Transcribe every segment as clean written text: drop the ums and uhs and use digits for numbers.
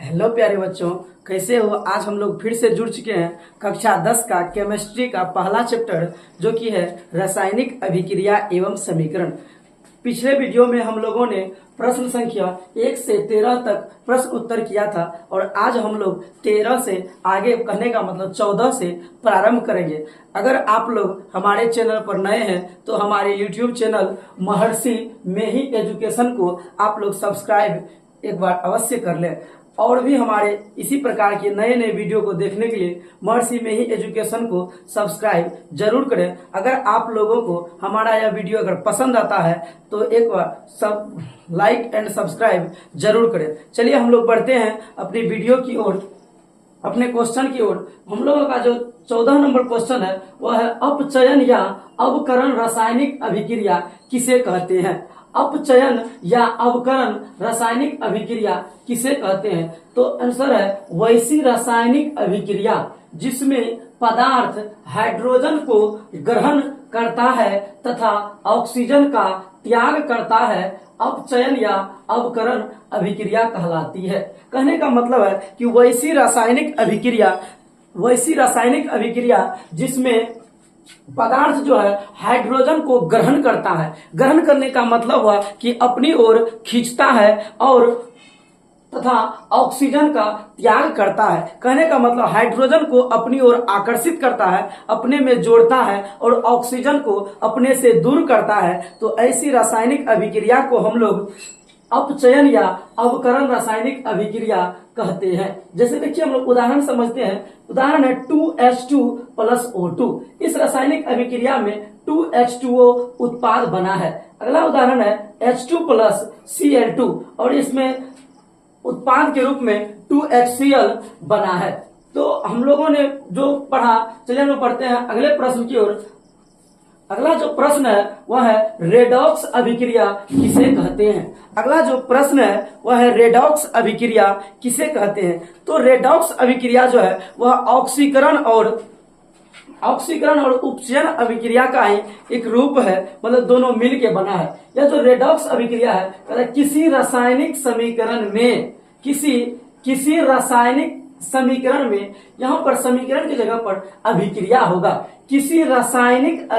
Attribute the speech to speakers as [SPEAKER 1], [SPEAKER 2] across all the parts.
[SPEAKER 1] Hello प्यारे बच्चों, कैसे हो। आज हम लोग फिर से जुड़ चुके हैं कक्षा 10 का केमिस्ट्री का पहला चैप्टर जो कि है रासायनिक अभिक्रिया एवं समीकरण। पिछले वीडियो में हम लोगों ने प्रश्न संख्या 1 से 13 तक प्रश्न उत्तर किया था और आज हम लोग 13 से आगे, कहने का मतलब 14 से प्रारंभ करेंगे। अगर आप लोग हमारे चैनल पर नए हैं तो हमारे YouTube चैनल महर्षि मेही एजुकेशन को आप लोग सब्सक्राइब एक बार अवश्य कर लें और भी हमारे इसी प्रकार के नए नए वीडियो को देखने के लिए महर्षि मेही एजुकेशन को सब्सक्राइब जरूर करें। अगर आप लोगों को हमारा यह वीडियो अगर पसंद आता है तो एक बार सब लाइक एंड सब्सक्राइब जरूर करें। चलिए हम लोग बढ़ते हैं अपनी वीडियो की ओर, अपने क्वेश्चन की ओर। हम लोगों का जो 14 नंबर क्वेश्चन है वह है अपचयन या अवकरण रासायनिक अभिक्रिया किसे कहते हैं। अपचयन या अवकरण रासायनिक अभिक्रिया किसे कहते हैं? तो आंसर है वैसी रासायनिक अभिक्रिया जिसमें पदार्थ हाइड्रोजन को ग्रहण करता है तथा ऑक्सीजन का त्याग करता है, अपचयन या अवकरण अभिक्रिया कहलाती है। कहने का मतलब है कि वैसी रासायनिक अभिक्रिया जिसमें पदार्थ जो है हाइड्रोजन को ग्रहण करता है। ग्रहण करने का मतलब हुआ कि अपनी ओर खींचता है और तथा ऑक्सीजन का त्याग करता है। कहने का मतलब हाइड्रोजन को अपनी ओर आकर्षित करता है, अपने में जोड़ता है और ऑक्सीजन को अपने से दूर करता है। तो ऐसी रासायनिक अभिक्रिया को हम लोग अपचयन या अवकरण रासायनिक अभिक्रिया कहते हैं। जैसे देखिए हम लोग उदाहरण समझते हैं। उदाहरण है 2H2 + O2। इस रासायनिक अभिक्रिया में 2H2O उत्पाद बना है। अगला उदाहरण है H2 + Cl2 और इसमें उत्पाद के रूप में 2HCl बना है। तो हम लोगों ने जो पढ़ा, चलिए हम लोग पढ़ते हैं अगले प्रश्न की ओर। अगला जो प्रश्न है वह है रेडॉक्स अभिक्रिया किसे कहते हैं। अगला जो प्रश्न है वह है रेडॉक्स अभिक्रिया किसे कहते हैं। तो रेडॉक्स अभिक्रिया जो है वह ऑक्सीकरण और उपचयन अभिक्रिया का ही एक रूप है, मतलब दोनों मिल के बना है। यह जो रेडॉक्स अभिक्रिया है किसी रासायनिक समीकरण में यहाँ पर समीकरण की जगह पर अभिक्रिया होगा। किसी रासायनिक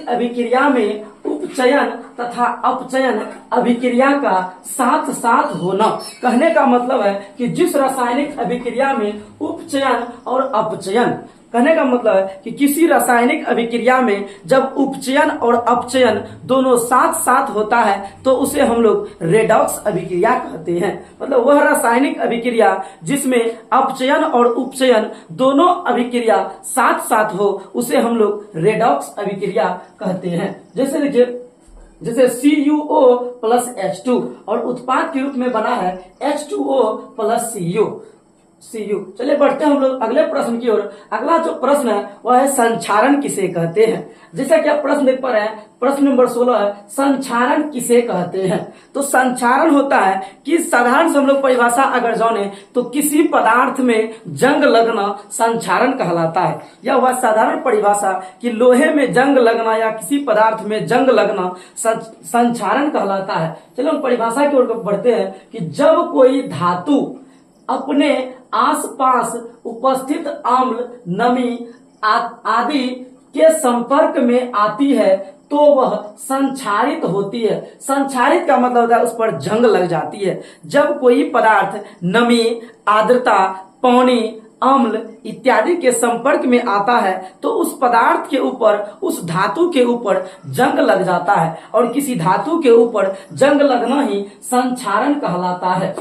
[SPEAKER 1] अभिक्रिया में उपचयन तथा अपचयन अभिक्रिया का साथ साथ होना। कहने का मतलब है कि जिस रासायनिक अभिक्रिया में उपचयन और अपचयन, कहने का मतलब है कि किसी रासायनिक अभिक्रिया में जब उपचयन और अपचयन दोनों साथ साथ होता है तो उसे हम लोग रेडॉक्स अभिक्रिया कहते हैं। मतलब वह रासायनिक अभिक्रिया जिसमें अपचयन और उपचयन दोनों अभिक्रिया साथ साथ हो उसे हम लोग रेडॉक्स अभिक्रिया कहते हैं। जैसे देखिए, जैसे CuO + H2 और उत्पाद के रूप में बना है H2O + Cu। चलिए बढ़ते हैं हम लोग अगले प्रश्न की ओर। अगला जो प्रश्न है वह है संक्षारण किसे कहते हैं। जैसा कि आप प्रश्न देख पा रहे हैं, प्रश्न नंबर 16 है संक्षारण किसे कहते हैं। तो संक्षारण होता है कि साधारण से हम लोग परिभाषा अगर जाने तो किसी पदार्थ में जंग लगना संक्षारण कहलाता है। यह वह साधारण परिभाषा कि लोहे में जंग लगना या किसी पदार्थ में जंग लगना संक्षारण कहलाता है। चलो हम परिभाषा की ओर बढ़ते हैं कि जब कोई धातु अपने आसपास उपस्थित अम्ल, नमी आदि के संपर्क में आती है तो वह संक्षारित होती है। संक्षारित का मतलब होता है उस पर जंग लग जाती है। जब कोई पदार्थ नमी, आर्द्रता, पानी, अम्ल इत्यादि के संपर्क में आता है तो उस पदार्थ के ऊपर, उस धातु के ऊपर जंग लग जाता है और किसी धातु के ऊपर जंग लगना ही संक्षारण कहलाता है।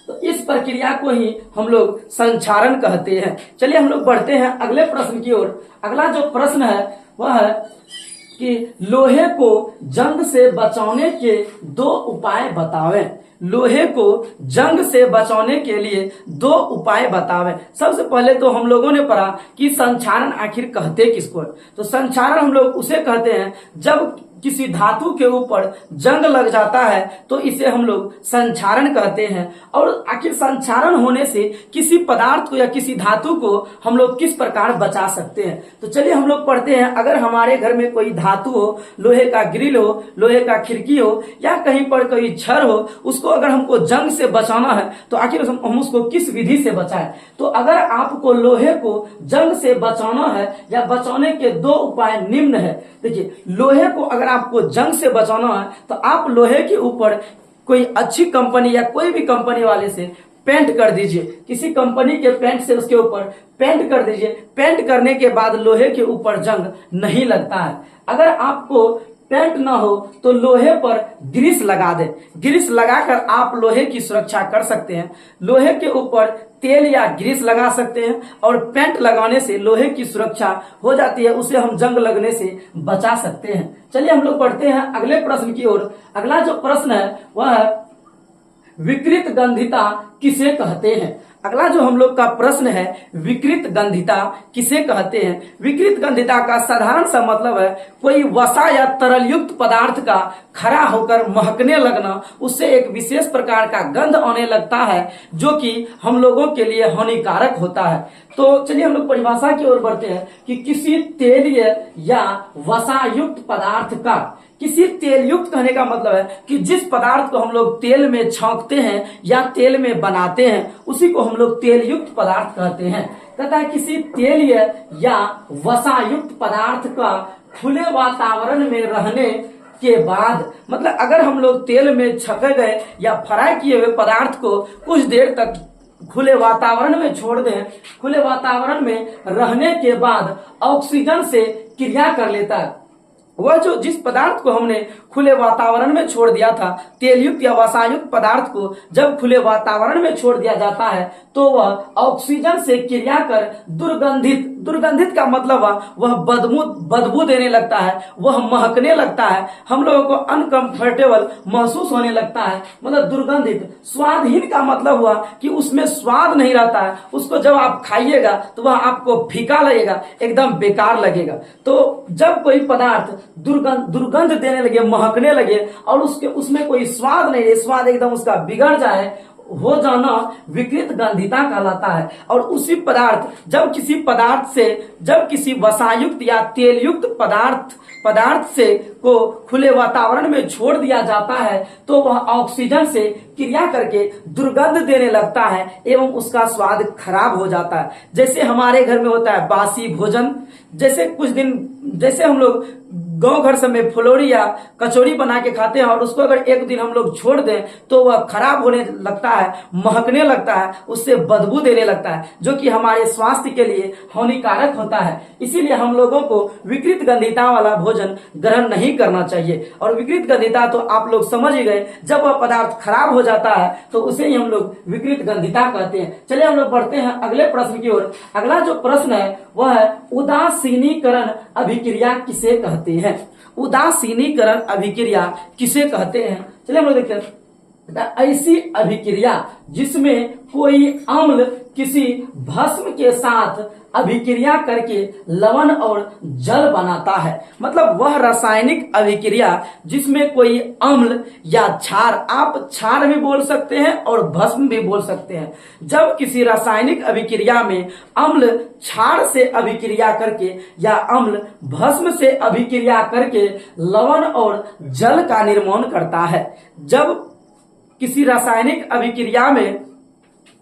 [SPEAKER 1] तो इस प्रक्रिया को ही हम लोग संक्षारण कहते हैं। चलिए हम लोग बढ़ते हैं अगले प्रश्न की ओर। अगला जो प्रश्न है वह है कि लोहे को जंग से बचाने के 2 उपाय बतावें। लोहे को जंग से बचाने के लिए 2 उपाय बतावें। सबसे पहले तो हम लोगों ने पढ़ा कि संक्षारण आखिर कहते किसको है। तो संक्षारण हम लोग उसे कहते हैं किसी धातु के ऊपर जंग लग जाता है तो इसे हम लोग संक्षारण कहते हैं। और आखिर संक्षारण होने से किसी पदार्थ को या किसी धातु को हम लोग किस प्रकार बचा सकते हैं, तो चलिए हम लोग पढ़ते हैं। अगर हमारे घर में कोई धातु हो, लोहे का ग्रिल हो, लोहे का खिड़की हो या कहीं पर कोई छड़ हो, उसको अगर हमको जंग से बचाना है तो आखिर हम उसको किस विधि से बचाएं। तो अगर आपको लोहे को जंग से बचाना है या बचाने के दो उपाय निम्न है। देखिए, लोहे को अगर आपको जंग से बचाना है तो आप लोहे के ऊपर कोई अच्छी कंपनी या कोई भी कंपनी वाले से पेंट कर दीजिए, किसी कंपनी के पेंट से उसके ऊपर पेंट कर दीजिए। पेंट करने के बाद लोहे के ऊपर जंग नहीं लगता है। अगर आपको पेंट ना हो तो लोहे पर ग्रीस लगा दे, ग्रीस लगाकर आप लोहे की सुरक्षा कर सकते हैं। लोहे के ऊपर तेल या ग्रीस लगा सकते हैं और पेंट लगाने से लोहे की सुरक्षा हो जाती है, उसे हम जंग लगने से बचा सकते हैं। चलिए हम लोग पढ़ते हैं अगले प्रश्न की ओर। अगला जो प्रश्न है वह है विकृत गंधिता किसे कहते हैं। अगला जो हम लोग का प्रश्न है, विकृत गंधिता किसे कहते हैं। विकृत गंधिता का साधारण सा मतलब है कोई वसा या तरल युक्त पदार्थ का खरा होकर महकने लगना, उससे एक विशेष प्रकार का गंध आने लगता है जो कि हम लोगों के लिए हानिकारक होता है। तो चलिए हम लोग परिभाषा की ओर बढ़ते हैं कि किसी तेलीय या वसा युक्त पदार्थ का, किसी तेल युक्त कहने का मतलब है कि जिस पदार्थ को हम लोग तेल में छौंकते हैं या तेल में बनाते हैं उसी को हम लोग तेल युक्त पदार्थ कहते हैं। कहता है किसी तेलीय या वसा युक्त पदार्थ का खुले वातावरण में रहने के बाद, मतलब अगर हम लोग तेल में छके गए या फ्राई किए हुए पदार्थ को कुछ देर तक खुले वातावरण में छोड़ दें, खुले वातावरण में रहने के बाद ऑक्सीजन से क्रिया कर लेता है। वह जो जिस पदार्थ को हमने खुले वातावरण में छोड़ दिया था, तेलयुक्त या वसायुक्त पदार्थ को जब खुले वातावरण में छोड़ दिया जाता है तो वह ऑक्सीजन से क्रिया कर दुर्गंधित, दुर्गंधित का मतलब वह बदबू देने लगता है, वह महकने लगता है, हम लोगों को अनकंफर्टेबल महसूस होने लगता है, मतलब दुर्गंधित। स्वादहीन का मतलब हुआ कि उसमें स्वाद नहीं रहता है, उसको जब आप खाइएगा तो वह आपको फीका लगेगा, एकदम बेकार लगेगा। तो जब कोई पदार्थ दुर्गंध देने लगे, महकने लगे और उसमें कोई स्वाद नहीं रहे, स्वाद एकदम उसका बिगड़ जाए, हो जाना विकृत गंधिता कहलाता है। और उसी पदार्थ जब किसी वसायुक्त या तेलयुक्त पदार्थ से को खुले वातावरण में छोड़ दिया जाता है तो वह ऑक्सीजन से क्रिया करके दुर्गंध देने लगता है एवं उसका स्वाद खराब हो जाता है। जैसे हमारे घर में होता है बासी भोजन, जैसे हम लोग गांव घर सब में फुलौरी या कचौड़ी बना के खाते हैं और उसको अगर एक दिन हम लोग छोड़ दें तो वह खराब होने लगता है, महकने लगता है, उससे बदबू देने लगता है, जो कि हमारे स्वास्थ्य के लिए हानिकारक होता है। इसीलिए हम लोगों को विकृत गंधिता वाला भोजन ग्रहण नहीं करना चाहिए। और विकृत गंधिता तो आप लोग समझ ही गए, जब वह पदार्थ खराब हो जाता है तो उसे ही हम लोग विकृत गंधिता कहते हैं। चलिए हम लोग बढ़ते हैं अगले प्रश्न की ओर। अगला जो प्रश्न है वह है उदासीनीकरण अभिक्रिया किसे कहते हैं। उदासीनीकरण अभिक्रिया किसे कहते हैं, चलिए हम लोग देखते हैं। ऐसी अभिक्रिया जिसमें कोई अम्ल किसी भस्म के साथ अभिक्रिया करके लवण और जल बनाता है, मतलब वह रासायनिक अभिक्रिया जिसमें कोई अम्ल या क्षार, आप क्षार भी बोल सकते हैं और भस्म भी बोल सकते हैं, जब किसी रासायनिक अभिक्रिया में अम्ल क्षार से अभिक्रिया करके या अम्ल भस्म से अभिक्रिया करके लवण और जल का निर्माण करता है। जब किसी रासायनिक अभिक्रिया में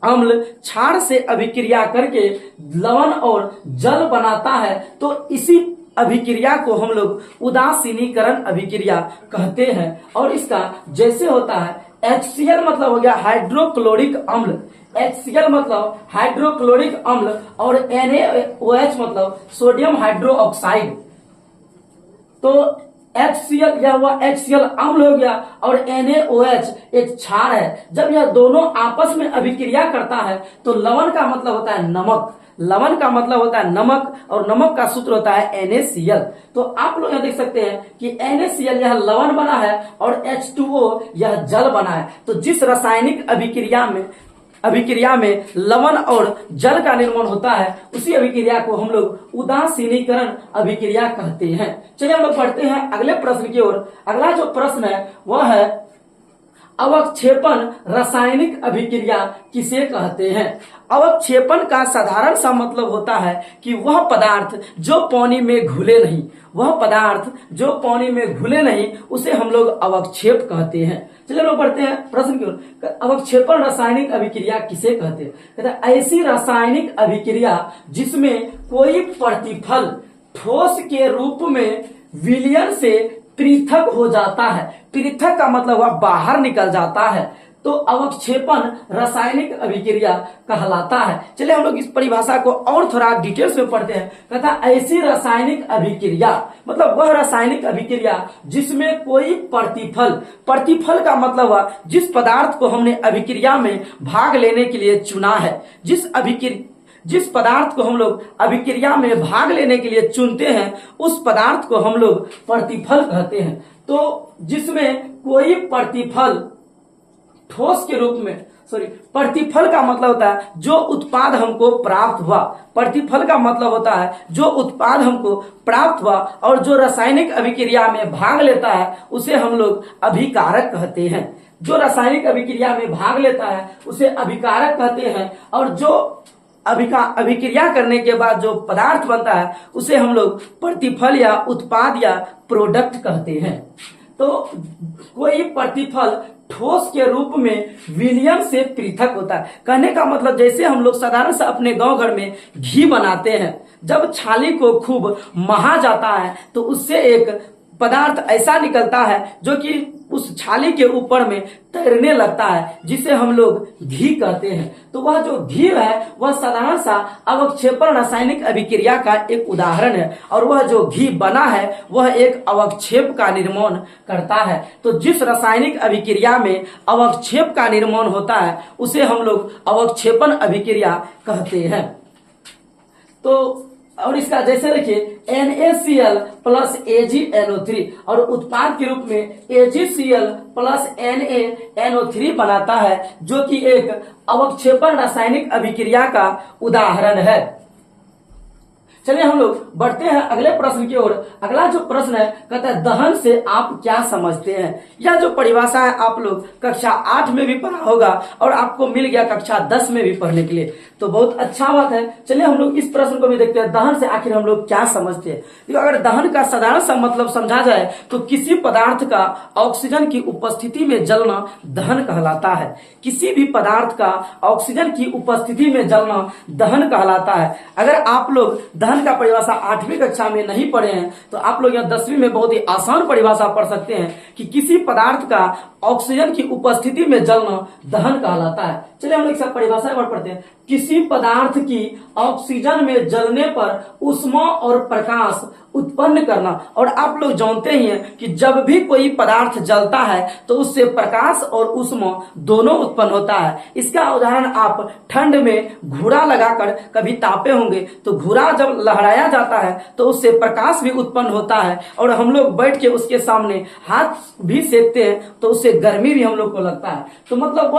[SPEAKER 1] अम्ल क्षार से अभिक्रिया करके लवण और जल बनाता है तो इसी अभिक्रिया को हम लोग उदासीनीकरण अभिक्रिया कहते हैं। और इसका जैसे होता है HCl मतलब हो गया हाइड्रोक्लोरिक अम्ल, HCl मतलब हाइड्रोक्लोरिक अम्ल और NaOH मतलब सोडियम हाइड्रोक्साइड। तो HCl यह हुआ HCl अम्ल हो गया और NaOH एक क्षार है। जब यह दोनों आपस में अभिक्रिया करता है तो लवण का मतलब होता है नमक, लवण का मतलब होता है नमक और नमक का सूत्र होता है NaCl। तो आप लोग यहाँ देख सकते हैं कि NaCl यह लवण बना है और H2O यह जल बना है। तो जिस रासायनिक अभिक्रिया में लवण और जल का निर्माण होता है, उसी अभिक्रिया को हम लोग उदासीनीकरण अभिक्रिया कहते हैं। चलिए हम लोग पढ़ते हैं अगले प्रश्न की ओर। अगला जो प्रश्न है वह है अवक्षेपण रासायनिक अभिक्रिया किसे कहते हैं। अवक्षेपण का साधारण सा मतलब होता है कि वह पदार्थ जो पानी में घुले नहीं, वह पदार्थ जो पानी में घुले नहीं उसे हम लोग अवक्षेप कहते हैं। चलिए लोग पढ़ते हैं प्रश्न की ओर। अवक्षेपण रासायनिक अभिक्रिया किसे कहते हैं। कहते हैं ऐसी रासायनिक अभिक्रिया जिसमें कोई प्रतिफल ठोस के रूप में विलयन से पृथक हो जाता है। पृथक का मतलब वह बाहर निकल जाता है, तो अवक्षेपण रासायनिक अभिक्रिया कहलाता है। चलिए हम लोग इस परिभाषा को और थोड़ा डिटेल्स में पढ़ते हैं। कहता ऐसी रासायनिक अभिक्रिया मतलब वह रासायनिक अभिक्रिया जिसमें कोई प्रतिफल, प्रतिफल का मतलब हुआ जिस पदार्थ को हमने अभिक्रिया में भाग लेने के लिए चुना है, जिस पदार्थ को हम लोग अभिक्रिया में भाग लेने के लिए चुनते हैं उस पदार्थ को हम लोग प्रतिफल कहते हैं। तो जिसमें कोई प्रतिफल ठोस के रूप में, प्रतिफल का मतलब होता है जो उत्पाद हमको प्राप्त हुआ। प्रतिफल का मतलब होता है जो उत्पाद हमको प्राप्त हुआ और जो रासायनिक अभिक्रिया में भाग लेता है उसे हम लोग अभिकारक कहते हैं। जो रासायनिक अभिक्रिया में भाग लेता है उसे अभिकारक कहते हैं, और जो अभिक्रिया करने के बाद जो पदार्थ बनता है उसे हम लोग प्रतिफल या उत्पाद या प्रोडक्ट कहते हैं। तो कोई प्रतिफल ठोस के रूप में विलयन से पृथक होता है। कहने का मतलब जैसे हम लोग साधारण से अपने गांव घर में घी बनाते हैं, जब छाली को खूब महा जाता है तो उससे एक पदार्थ ऐसा निकलता है जो कि उस छाली के ऊपर में तैरने लगता है, जिसे हम लोग घी कहते हैं। तो वह जो घी है वह साधारण सा अवक्षेपण रासायनिक अभिक्रिया का एक उदाहरण है, और वह जो घी बना है वह एक अवक्षेप का निर्माण करता है। तो जिस रासायनिक अभिक्रिया में अवक्षेप का निर्माण होता है उसे हम लोग अवक्षेपण अभिक्रिया कहते हैं। तो और इसका जैसे देखिए NaCl प्लस AgNO3 और उत्पाद के रूप में AgCl प्लस NaNO3 बनाता है, जो कि एक अवक्षेपण रासायनिक अभिक्रिया का उदाहरण है। चलिए हम लोग बढ़ते हैं अगले प्रश्न की ओर। अगला जो प्रश्न है कहता है दहन से आप क्या समझते हैं। यह जो परिभाषा है आप लोग कक्षा 8 में भी पढ़ा होगा और आपको मिल गया कक्षा 10 में भी पढ़ने के लिए, तो बहुत अच्छा बात है। चलिए हम लोग इस प्रश्न को भी देखते हैं, दहन से आखिर हम लोग क्या समझते हैं। तो अगर दहन का साधारण सा मतलब समझा जाए तो किसी पदार्थ का ऑक्सीजन की उपस्थिति में जलना दहन कहलाता है। किसी भी पदार्थ का ऑक्सीजन की उपस्थिति में जलना दहन कहलाता है। अगर आप लोग दहन का परिभाषा 8वीं कक्षा में नहीं पढ़े हैं तो आप लोग यहाँ 10वीं में बहुत ही आसान परिभाषा पढ़ सकते हैं कि किसी पदार्थ का ऑक्सीजन की उपस्थिति में जलना दहन कहलाता है। चलिए हम लोग एक साथ परिभाषा पढ़ते हैं। किसी पदार्थ की ऑक्सीजन में जलने पर ऊष्मा और प्रकाश उत्पन्न करना। और आप लोग जानते ही हैं कि जब भी कोई पदार्थ जलता है तो उससे प्रकाश और ऊष्मा दोनों उत्पन्न होता है। इसका उदाहरण आप ठंड में घूरा लगाकर कभी तापे होंगे, तो घूरा जब लहराया जाता है तो उससे प्रकाश भी उत्पन्न होता है, और हम लोग बैठ के उसके सामने हाथ भी सेकते हैं तो उससे गर्मी भी हम लोग को लगता है। तो मतलब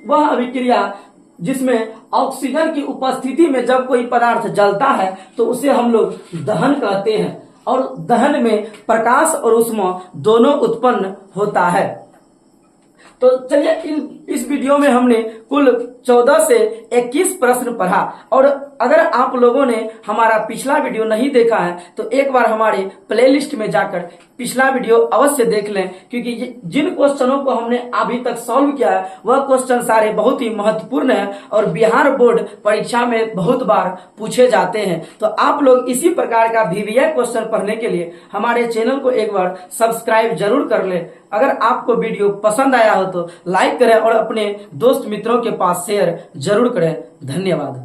[SPEAKER 1] वह अभिक्रिया जिसमें ऑक्सीजन की उपस्थिति में जब कोई पदार्थ जलता है तो उसे हम लोग दहन कहते हैं, और दहन में प्रकाश और ऊष्मा दोनों उत्पन्न होता है। तो चलिए इस वीडियो में हमने कुल 14 से 21 प्रश्न पढ़ा, और अगर आप लोगों ने हमारा पिछला वीडियो नहीं देखा है तो एक बार हमारे प्लेलिस्ट में जाकर पिछला वीडियो अवश्य देख लें, क्योंकि जिन क्वेश्चनों को हमने अभी तक सॉल्व किया है वह क्वेश्चन सारे बहुत ही महत्वपूर्ण हैं और बिहार बोर्ड परीक्षा में बहुत बार पूछे जाते हैं। तो आप लोग इसी प्रकार का VVI क्वेश्चन पढ़ने के लिए हमारे चैनल को एक बार सब्सक्राइब जरूर कर लें। अगर आपको वीडियो पसंद आया हो तो लाइक करें और अपने दोस्त मित्रों के पास शेयर जरूर करें। धन्यवाद।